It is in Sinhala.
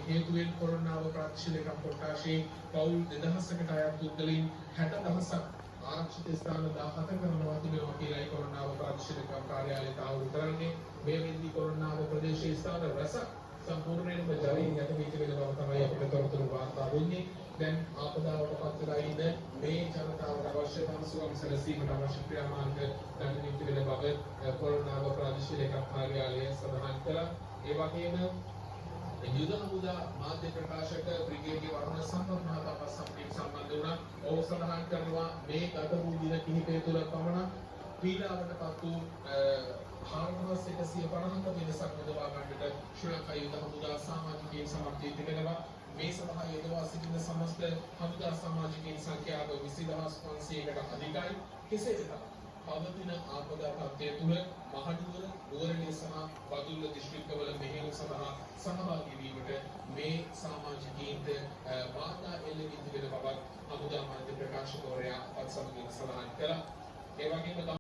හේතුවෙන් කොරෝනාව ප්‍රතිශීලක කොට්ටාශේ පවුල් 2000කට අයත් පුද්ගලයන් 60000ක් ආරක්ෂිත ස්ථාන 17 කරනවා තිබෙනවා කියලායි කොරෝනාව ප්‍රතිශීලක කාර්යාලය තාවුරු කරන්නේ. මේ වෙද්දී කොරෝනාව ප්‍රදේශීය ස්ථාන රැසක් සම්පූර්ණයෙන්ම ජලයෙන් යට වී තිබෙන බව තමයි අපිට තොරතුරු වාර්තා වෙන්නේ. දැන් ආපදාවට පත් වෙලා ඉන්න මේ ජනතාවට අවශ්‍ය පහසුකම් සැලසීමට අවශ්‍ය ක්‍රියාමාර්ග ගන්න තිබෙන බව කොරෝනාව ප්‍රතිශීලක කාර්යාලය සඳහන් කළා. ඒ වගේම යුද හමුදා මාධ්‍ය ප්‍රකාශක බ්‍රිගේඩියර් වරුණ සම්පත් මහතා පස්සම්පින් සම්බන්ධ වුණා. ඔහු සඳහන් කරනවා මේ ගත වූ දින කිහිපය තුළ පමණ පීඩාවටපත් වූ 4150ක වෙනසක් යොදවා ගන්නට ශ්‍රී ලංකා යුද හමුදා සමාජිකයන් සමත් වී තිබෙනවා. මේ සඳහා යොදවා සිටින සමස්ත හමුදා සමාජිකයන් සංඛ්‍යාව 20500කට අධිකයි. කෙසේ වෙතත් පවතින ආපදා තත්ත්වය තුළ මහනුවර, නුවරඑළිය සහ බදුල්ල දිස්ත්‍රික්කවල මෙහෙයුම් සඳහා සහභාගී වීමට මේ සමාජිකයින්ට වාර්තා එල්ල වී තිබෙන බවත් හමුදා මාධ්‍ය ප්‍රකාශකවරයා අපත් සමගින් සඳහන් කළා. ඒ වගේම